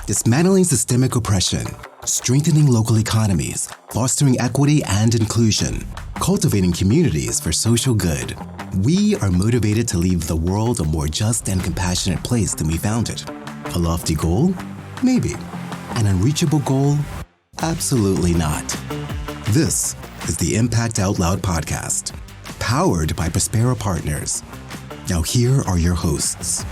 dismantling systemic oppression, strengthening local economies, fostering equity and inclusion, cultivating communities for social good. We are motivated to leave the world a more just and compassionate place than we found it. A lofty goal? Maybe. An unreachable goal? Absolutely not. This is the Impact Out Loud podcast, powered by Prospera Partners. Now here are your hosts.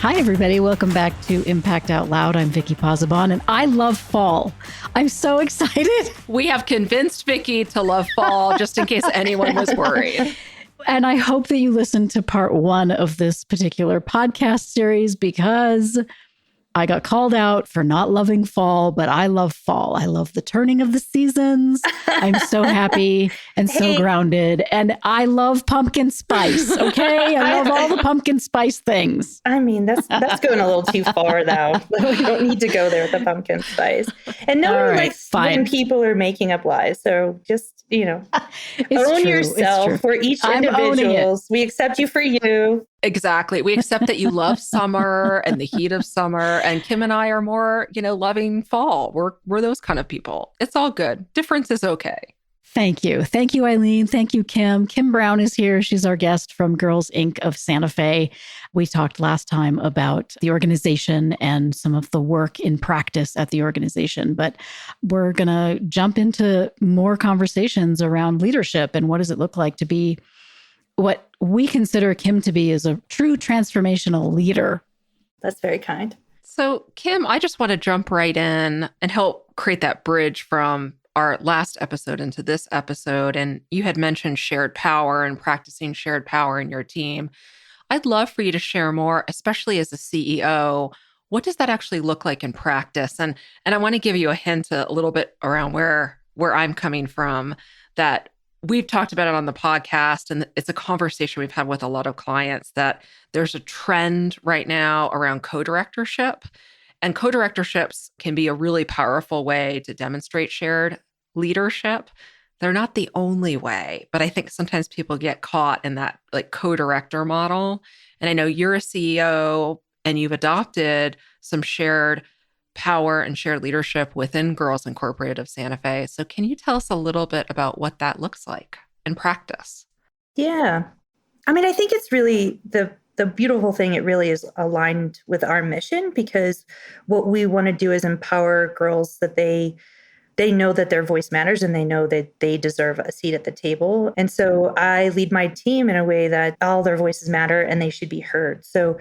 Hi, everybody. Welcome back to Impact Out Loud. I'm Vicky Pozzebon, and I love fall. I'm so excited. We have convinced Vicky to love fall, just in case anyone was worried. And I hope that you listen to part one of this particular podcast series because I got called out for not loving fall, but I love fall. I love the turning of the seasons. I'm so happy and so grounded. And I love pumpkin spice, okay? I love all the pumpkin spice things. I mean, that's going a little too far, though. We don't need to go there with the pumpkin spice. And no one likes when people are making up lies. So just, own yourself. We're each individuals. We accept you for you. Exactly. We accept that you love summer and the heat of summer. And Kim and I are more, loving fall. We're those kind of people. It's all good. Difference is okay. Thank you. Thank you, Eileen. Thank you, Kim. Kim Brown is here. She's our guest from Girls Inc. of Santa Fe. We talked last time about the organization and some of the work in practice at the organization, but we're going to jump into more conversations around leadership and what does it look like to be what we consider Kim to be is a true transformational leader. That's very kind. So, Kim, I just want to jump right in and help create that bridge from our last episode into this episode. And you had mentioned shared power and practicing shared power in your team. I'd love for you to share more, especially as a CEO. What does that actually look like in practice? And I want to give you a hint a little bit around where I'm coming from, that we've talked about it on the podcast, and it's a conversation we've had with a lot of clients that there's a trend right now around co-directorship. And co-directorships can be a really powerful way to demonstrate shared leadership. They're not the only way, but I think sometimes people get caught in that co-director model. And I know you're a CEO and you've adopted some shared power and shared leadership within Girls Incorporated of Santa Fe. So can you tell us a little bit about what that looks like in practice? Yeah. I mean, I think it's really the beautiful thing. It really is aligned with our mission, because what we want to do is empower girls that they know that their voice matters and they know that they deserve a seat at the table. And so I lead my team in a way that all their voices matter and they should be heard. So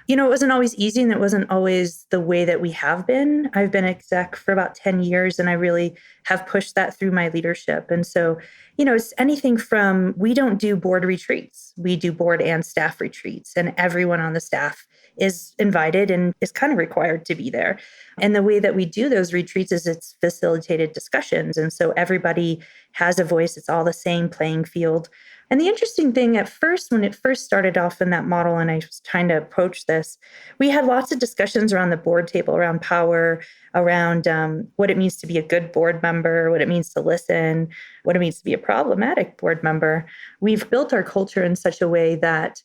it wasn't always easy, and it wasn't always the way that we have been. I've been exec for about 10 years, and I really have pushed that through my leadership. And so, it's anything from, we don't do board retreats. We do board and staff retreats, and everyone on the staff is invited and is kind of required to be there. And the way that we do those retreats is it's facilitated discussions. And so everybody has a voice. It's all the same playing field. And the interesting thing at first, when it first started off in that model, and I was trying to approach this, we had lots of discussions around the board table, around power, around what it means to be a good board member, what it means to listen, what it means to be a problematic board member. We've built our culture in such a way that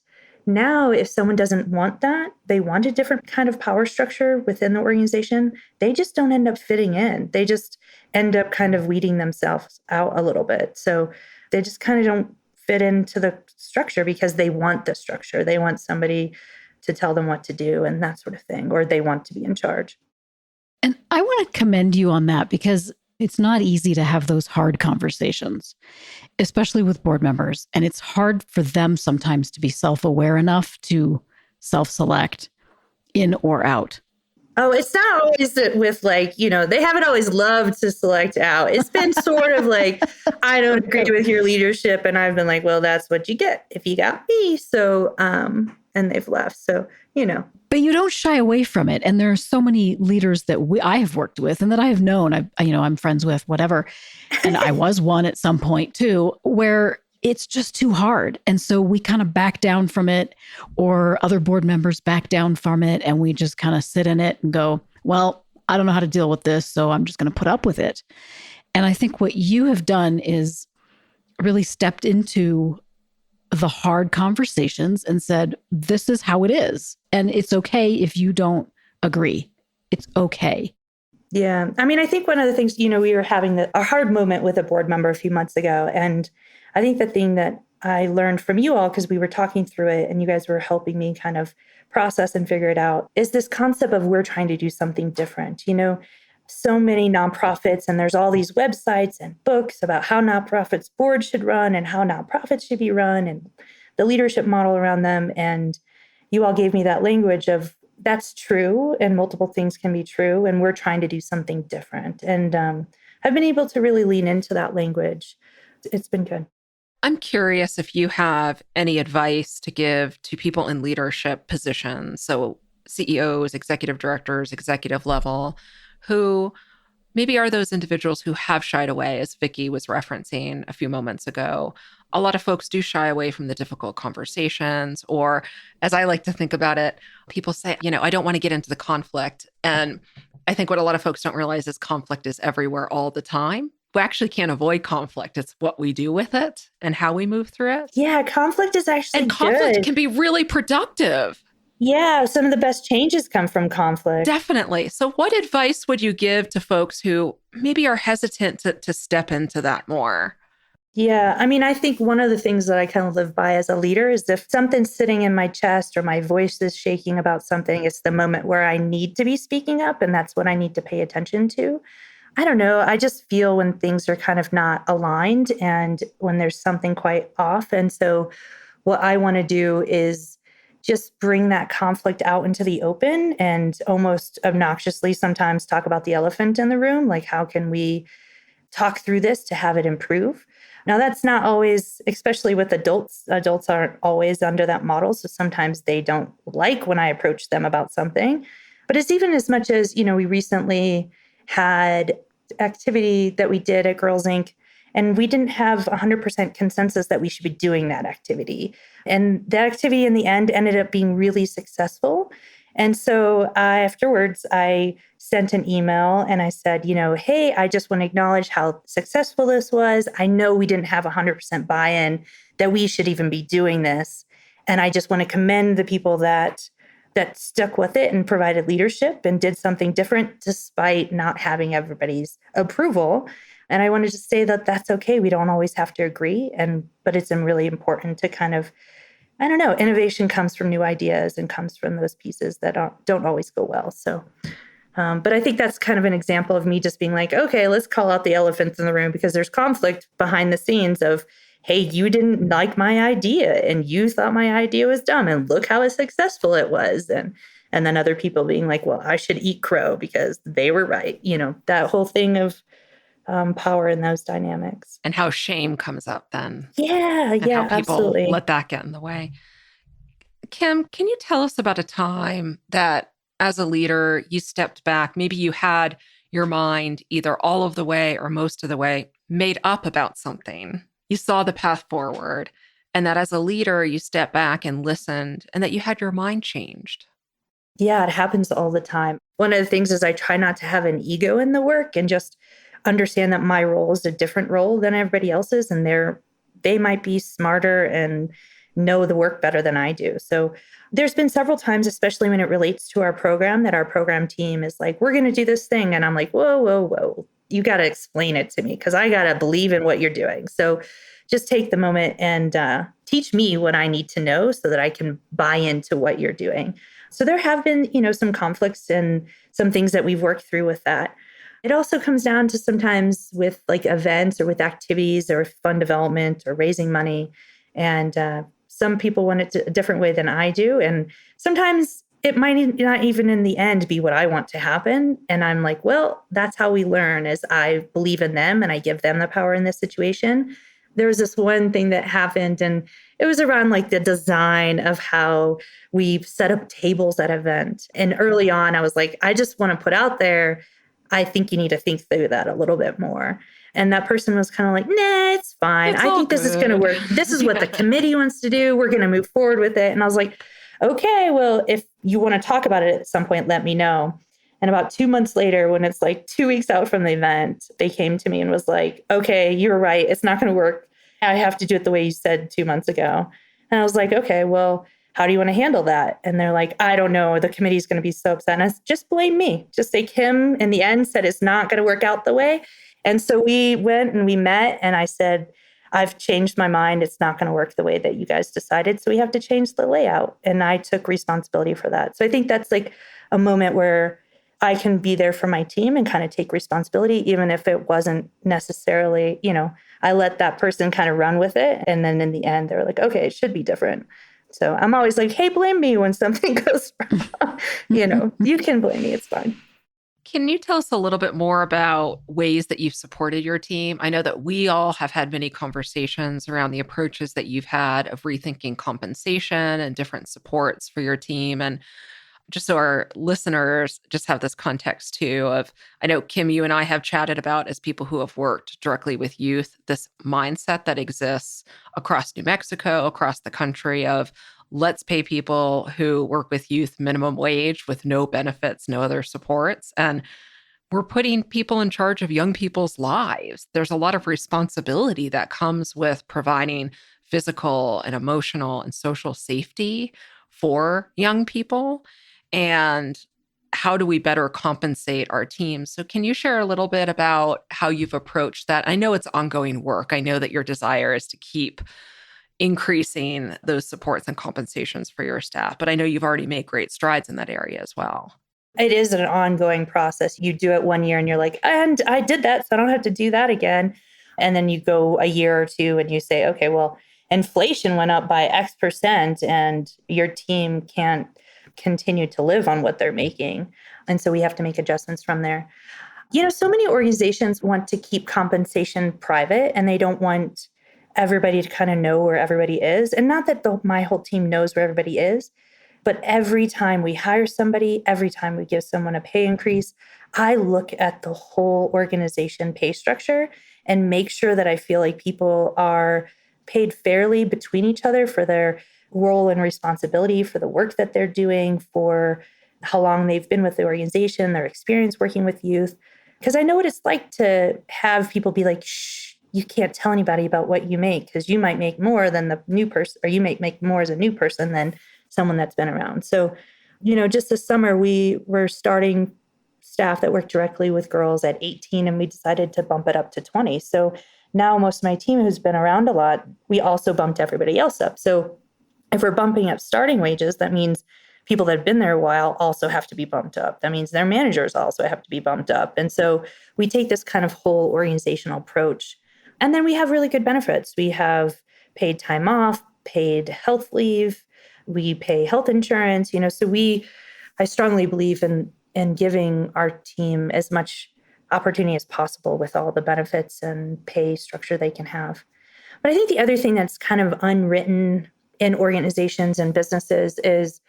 now if someone doesn't want that, they want a different kind of power structure within the organization, they just don't end up fitting in. They just end up kind of weeding themselves out a little bit. So they just kind of don't fit into the structure because they want the structure. They want somebody to tell them what to do and that sort of thing, or they want to be in charge. And I want to commend you on that, because it's not easy to have those hard conversations, especially with board members. And it's hard for them sometimes to be self-aware enough to self-select in or out. Oh, it's not always with they haven't always loved to select out. It's been sort of I don't agree with your leadership. And I've been well, that's what you get if you got me. So, and they've left. So, But you don't shy away from it. And there are so many leaders that I have worked with and that I have known, I'm friends with, whatever. And I was one at some point too, where it's just too hard. And so we kind of back down from it, or other board members back down from it. And we just kind of sit in it and go, well, I don't know how to deal with this, so I'm just going to put up with it. And I think what you have done is really stepped into the hard conversations and said, this is how it is. And it's okay if you don't agree. It's okay. Yeah. I mean, I think one of the things, we were having a hard moment with a board member a few months ago. And I think the thing that I learned from you all, because we were talking through it and you guys were helping me kind of process and figure it out, is this concept of we're trying to do something different. So many nonprofits, and there's all these websites and books about how nonprofits boards should run and how nonprofits should be run and the leadership model around them. And you all gave me that language of that's true and multiple things can be true. And we're trying to do something different. And I've been able to really lean into that language. It's been good. I'm curious if you have any advice to give to people in leadership positions, so CEOs, executive directors, executive level, who maybe are those individuals who have shied away, as Vicki was referencing a few moments ago. A lot of folks do shy away from the difficult conversations, or as I like to think about it, people say, I don't want to get into the conflict. And I think what a lot of folks don't realize is conflict is everywhere all the time. We actually can't avoid conflict. It's what we do with it and how we move through it. Yeah, conflict is actually And conflict good. can be really productive. Yeah, some of the best changes come from conflict. Definitely. So what advice would you give to folks who maybe are hesitant to step into that more? Yeah, I mean, I think one of the things that I kind of live by as a leader is if something's sitting in my chest or my voice is shaking about something, it's the moment where I need to be speaking up, and that's what I need to pay attention to. I don't know. I just feel when things are kind of not aligned and when there's something quite off. And so what I want to do is just bring that conflict out into the open and almost obnoxiously sometimes talk about the elephant in the room. Like, how can we talk through this to have it improve? Now, that's not always, especially with adults. Adults aren't always under that model. So sometimes they don't like when I approach them about something. But it's even as much as, we recently had activity that we did at Girls Inc. And we didn't have 100% consensus that we should be doing that activity. And that activity in the end ended up being really successful. And so afterwards, I sent an email and I said, hey, I just want to acknowledge how successful this was. I know we didn't have 100% buy-in that we should even be doing this. And I just want to commend the people that stuck with it and provided leadership and did something different despite not having everybody's approval. And I wanted to say that that's okay. We don't always have to agree. But it's really important to kind of, I don't know, innovation comes from new ideas and comes from those pieces that don't always go well. So, but I think that's kind of an example of me just being like, okay, let's call out the elephants in the room because there's conflict behind the scenes of, hey, you didn't like my idea and you thought my idea was dumb and look how successful it was. And then other people being like, well, I should eat crow because they were right. That whole thing of power in those dynamics. And how shame comes up then. Yeah, and yeah, how people absolutely. let that get in the way. Kim, can you tell us about a time that as a leader, you stepped back, maybe you had your mind either all of the way or most of the way made up about something? You saw the path forward, and that as a leader, you stepped back and listened, and that you had your mind changed. Yeah, it happens all the time. One of the things is I try not to have an ego in the work and just understand that my role is a different role than everybody else's, and they might be smarter and know the work better than I do. So there's been several times, especially when it relates to our program, that our program team is like, we're going to do this thing. And I'm like, whoa, whoa, whoa. You got to explain it to me because I got to believe in what you're doing. So just take the moment and teach me what I need to know so that I can buy into what you're doing. So there have been, some conflicts and some things that we've worked through with that. It also comes down to sometimes with like events or with activities or fund development or raising money. And some people want it a different way than I do. And sometimes it might not even in the end be what I want to happen. And I'm like, well, that's how we learn is I believe in them and I give them the power in this situation. There was this one thing that happened and it was around like the design of how we set up tables at event. And early on, I was like, I just want to put out there, I think you need to think through that a little bit more. And that person was kind of like, nah, it's fine. I think this is going to work. This is what the committee wants to do. We're going to move forward with it. And I was like, okay, well, if you want to talk about it at some point, let me know. And about 2 months later, when it's like 2 weeks out from the event, they came to me and was like, okay, you're right. It's not going to work. I have to do it the way you said 2 months ago. And I was like, okay, well, how do you want to handle that? And they're like, I don't know. The committee's going to be so upset. And I said, just blame me. Just say Kim in the end said it's not going to work out the way. And so we went and we met and I said, I've changed my mind. It's not going to work the way that you guys decided. So we have to change the layout. And I took responsibility for that. So I think that's like a moment where I can be there for my team and kind of take responsibility, even if it wasn't necessarily, I let that person kind of run with it. And then in the end, they're like, okay, it should be different. So I'm always like, hey, blame me when something goes wrong. You can blame me. It's fine. Can you tell us a little bit more about ways that you've supported your team? I know that we all have had many conversations around the approaches that you've had of rethinking compensation and different supports for your team. And just so our listeners just have this context too of, I know, Kim, you and I have chatted about, as people who have worked directly with youth, this mindset that exists across New Mexico, across the country of, let's pay people who work with youth minimum wage with no benefits, no other supports. And we're putting people in charge of young people's lives. There's a lot of responsibility that comes with providing physical and emotional and social safety for young people. And how do we better compensate our teams? So can you share a little bit about how you've approached that? I know it's ongoing work. I know that your desire is to keep increasing those supports and compensations for your staff, but I know you've already made great strides in that area as well. It is an ongoing process. You do it one year and you're like, and I did that, so I don't have to do that again. And then you go a year or two and you say, okay, well, inflation went up by X% and your team can't continue to live on what they're making. And so we have to make adjustments from there. So many organizations want to keep compensation private and they don't want everybody to kind of know where everybody is. And not that my whole team knows where everybody is, but every time we hire somebody, every time we give someone a pay increase, I look at the whole organization pay structure and make sure that I feel like people are paid fairly between each other for their role and responsibility, for the work that they're doing, for how long they've been with the organization, their experience working with youth. Because I know what it's like to have people be like, shh, you can't tell anybody about what you make because you might make more than the new person, or you might make more as a new person than someone that's been around. So, just this summer, we were starting staff that work directly with girls at 18, and we decided to bump it up to 20. So now most of my team who's been around a lot, we also bumped everybody else up. So if we're bumping up starting wages, that means people that have been there a while also have to be bumped up. That means their managers also have to be bumped up. And so we take this kind of whole organizational approach. And then we have really good benefits. We have paid time off, paid health leave, we pay health insurance, so I strongly believe in giving our team as much opportunity as possible with all the benefits and pay structure they can have. But I think the other thing that's kind of unwritten in organizations and businesses is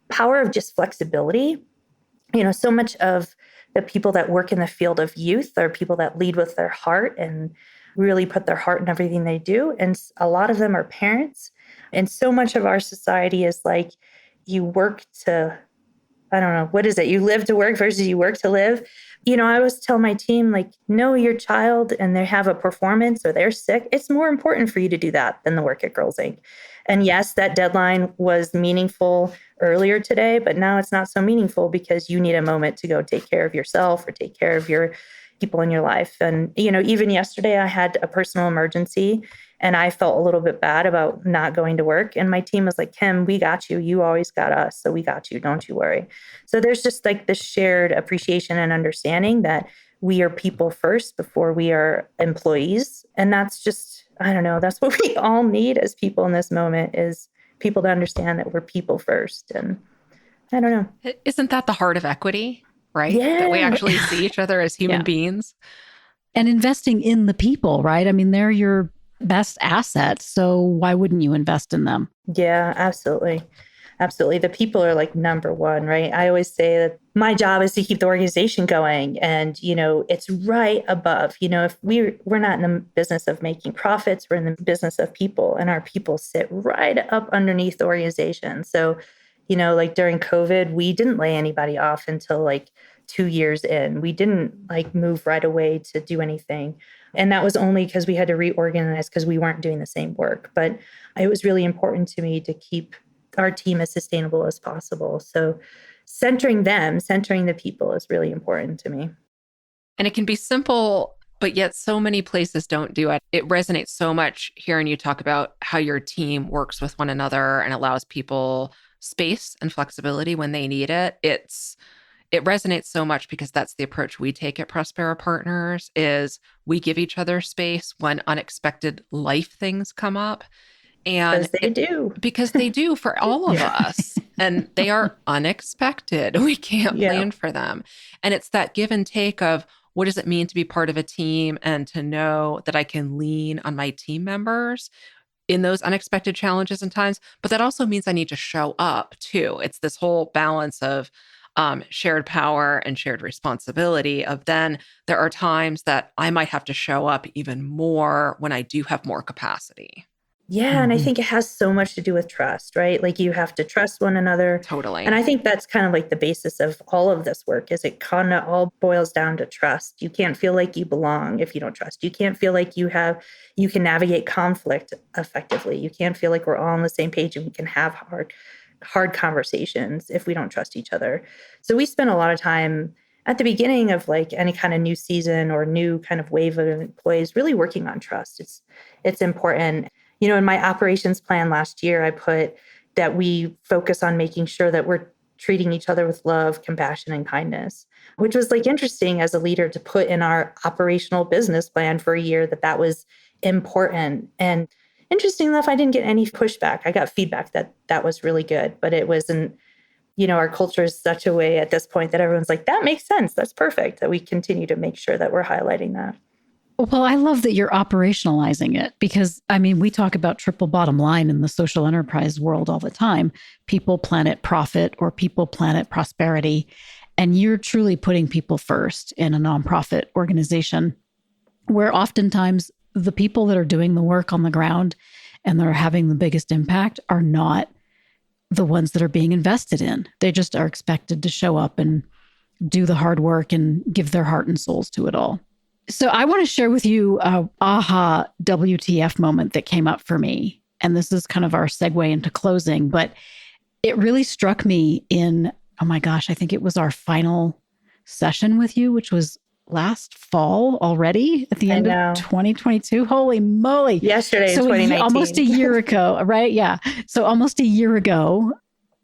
power of just flexibility. So much of the people that work in the field of youth are people that lead with their heart and really put their heart in everything they do. And a lot of them are parents. And so much of our society is like, you work to, I don't know, what is it? You live to work versus you work to live. I always tell my team, like, know your child and they have a performance or they're sick. It's more important for you to do that than the work at Girls Inc. And yes, that deadline was meaningful earlier today, but now it's not so meaningful because you need a moment to go take care of yourself or take care of your people in your life. And, even yesterday I had a personal emergency and I felt a little bit bad about not going to work. And my team was like, Kim, we got you. You always got us. So we got you. Don't you worry. So there's just like this shared appreciation and understanding that we are people first before we are employees. And that's just, I don't know, that's what we all need as people in this moment, is people to understand that we're people first. And I don't know. Isn't that the heart of equity, right? Yeah. That we actually see each other as human beings. And investing in the people, right? I mean, they're your best assets. So why wouldn't you invest in them? Yeah, absolutely. Absolutely. The people are like number one, right? I always say that my job is to keep the organization going. And, it's right above, if we're not in the business of making profits, we're in the business of people, and our people sit right up underneath the organization. So, like during COVID, we didn't lay anybody off until like 2 years in. We didn't like move right away to do anything. And that was only because we had to reorganize because we weren't doing the same work. But it was really important to me to keep our team as sustainable as possible. So centering the people is really important to me. And it can be simple, but yet so many places don't do it. It resonates so much hearing you talk about how your team works with one another and allows people space and flexibility when they need it. It resonates so much because that's the approach we take at Prospera Partners is we give each other space when unexpected life things come up. And because they do for all of us. And they are unexpected. We can't plan for them. And it's that give and take of what does it mean to be part of a team and to know that I can lean on my team members in those unexpected challenges and times. But that also means I need to show up too. It's this whole balance of shared power and shared responsibility of then there are times that I might have to show up even more when I do have more capacity. Yeah. And I think it has so much to do with trust, right? Like you have to trust one another. Totally. And I think that's kind of like the basis of all of this work is it kind of all boils down to trust. You can't feel like you belong if you don't trust. You can't feel like you can navigate conflict effectively. You can't feel like we're all on the same page and we can have hard conversations if we don't trust each other. So we spend a lot of time at the beginning of like any kind of new season or new kind of wave of employees really working on trust. It's important. You know, in my operations plan last year, I put that we focus on making sure that we're treating each other with love, compassion, and kindness, which was like interesting as a leader to put in our operational business plan for a year that was important. And interesting enough, I didn't get any pushback. I got feedback that was really good, but it wasn't, you know, our culture is such a way at this point that everyone's like, that makes sense. That's perfect. That we continue to make sure that we're highlighting that. Well, I love that you're operationalizing it because, I mean, we talk about triple bottom line in the social enterprise world all the time. People, planet, profit, or people, planet, prosperity. And you're truly putting people first in a nonprofit organization where oftentimes the people that are doing the work on the ground and that are having the biggest impact are not the ones that are being invested in. They just are expected to show up and do the hard work and give their heart and souls to it all. So I want to share with you a aha WTF moment that came up for me. And this is kind of our segue into closing, but it really struck me in, oh my gosh, I think it was our final session with you, which was last fall already at the end of 2022. Holy moly. Yesterday in 2019. Almost a year ago, right? Yeah. So almost a year ago,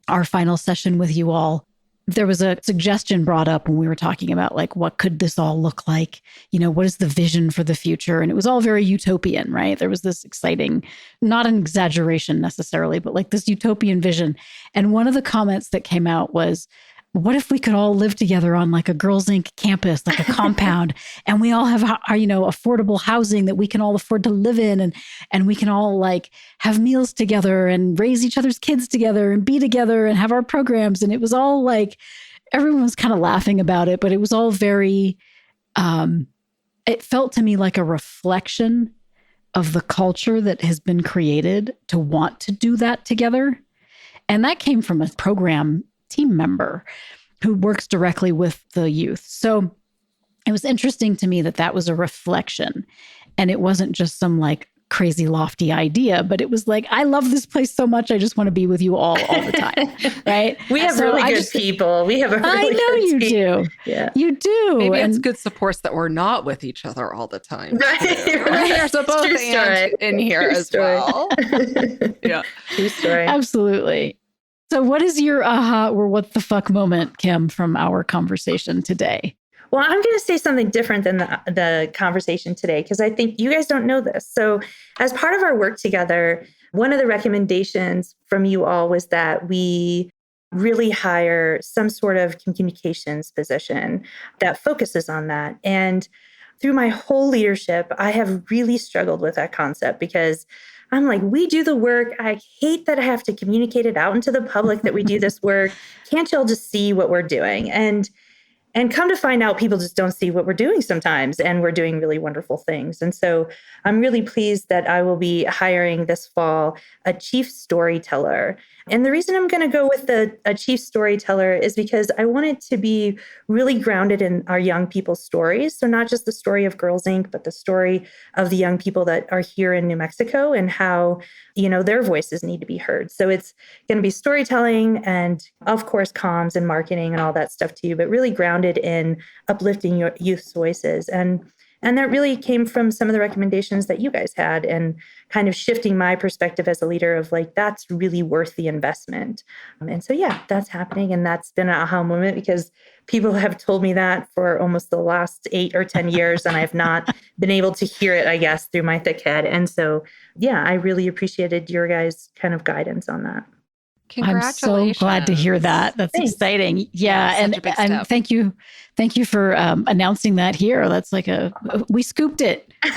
our final session with you all, there was a suggestion brought up when we were talking about like, what could this all look like? You know, what is the vision for the future? And it was all very utopian, right? There was this exciting, not an exaggeration necessarily, but like this utopian vision. And one of the comments that came out was, what if we could all live together on like a Girls Inc. campus, like a compound, and we all have our, you know, affordable housing that we can all afford to live in, and we can all like have meals together and raise each other's kids together and be together and have our programs. And it was all like, everyone was kind of laughing about it, but it was all very, it felt to me like a reflection of the culture that has been created to want to do that together. And that came from a program team member who works directly with the youth. So it was interesting to me that was a reflection, and it wasn't just some like crazy lofty idea, but it was like, I love this place so much. I just want to be with you all the time. Right. We have really good people. We have a really good I know you team. do. Yeah. You do. Maybe it's good supports that we're not with each other all the time. Right. There's a both and in here as well. Yeah. True story. Absolutely. So what is your aha or what the fuck moment, Kim, from our conversation today? Well, I'm going to say something different than the conversation today, because I think you guys don't know this. So as part of our work together, one of the recommendations from you all was that we really hire some sort of communications position that focuses on that. And through my whole leadership, I have really struggled with that concept because I'm like, we do the work. I hate that I have to communicate it out into the public that we do this work. Can't y'all just see what we're doing? And come to find out, people just don't see what we're doing sometimes, and we're doing really wonderful things. And so I'm really pleased that I will be hiring this fall a chief storyteller. And the reason I'm going to go with a chief storyteller is because I want it to be really grounded in our young people's stories. So not just the story of Girls Inc., but the story of the young people that are here in New Mexico and how, their voices need to be heard. So it's going to be storytelling and, of course, comms and marketing and all that stuff too, but really grounded in uplifting your youth's voices. And that really came from some of the recommendations that you guys had and kind of shifting my perspective as a leader of like, that's really worth the investment. And so, yeah, that's happening. And that's been an aha moment because people have told me that for almost the last 8 or 10 years. And I've not been able to hear it, I guess, through my thick head. And so, yeah, I really appreciated your guys' kind of guidance on that. Congratulations. I'm so glad to hear that. That's Thanks. exciting. Yeah. And thank you. Thank you for announcing that here. That's like we scooped it. Right?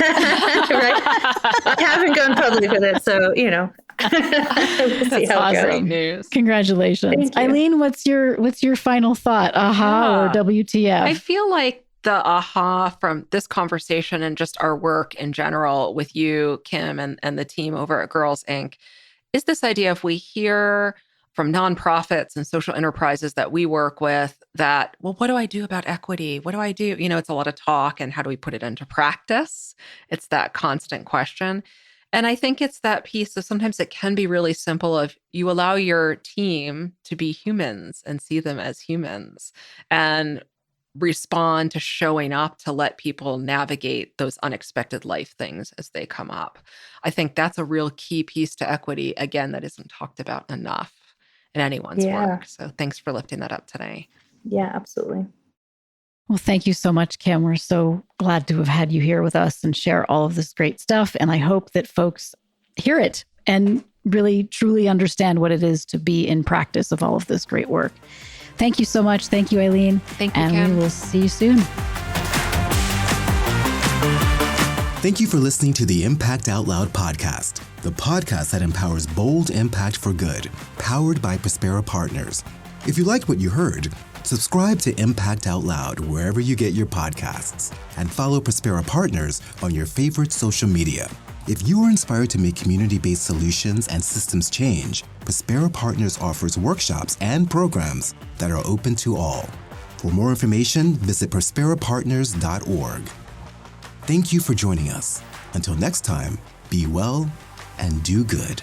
I haven't gone public with it. So, we'll see how it goes. Great news. Congratulations. Thank you. Eileen, what's your final thought? Aha or WTF? I feel like the aha from this conversation and just our work in general with you, Kim, and the team over at Girls Inc. is this idea of we hear from nonprofits and social enterprises that we work with that, well, what do I do about equity? What do I do? It's a lot of talk and how do we put it into practice? It's that constant question. And I think it's that piece of sometimes it can be really simple of you allow your team to be humans and see them as humans and respond to showing up to let people navigate those unexpected life things as they come up. I think that's a real key piece to equity, again, that isn't talked about enough in anyone's work. So thanks for lifting that up today. Yeah, absolutely. Well, thank you so much, Kim. We're so glad to have had you here with us and share all of this great stuff. And I hope that folks hear it and really, truly understand what it is to be in practice of all of this great work. Thank you so much. Thank you, Eileen. Thank you, and Kim. We will see you soon. Thank you for listening to the Impact Out Loud podcast, the podcast that empowers bold impact for good, powered by Prospera Partners. If you liked what you heard, subscribe to Impact Out Loud wherever you get your podcasts, and follow Prospera Partners on your favorite social media. If you are inspired to make community-based solutions and systems change, Prospera Partners offers workshops and programs that are open to all. For more information, visit prosperapartners.org. Thank you for joining us. Until next time, be well and do good.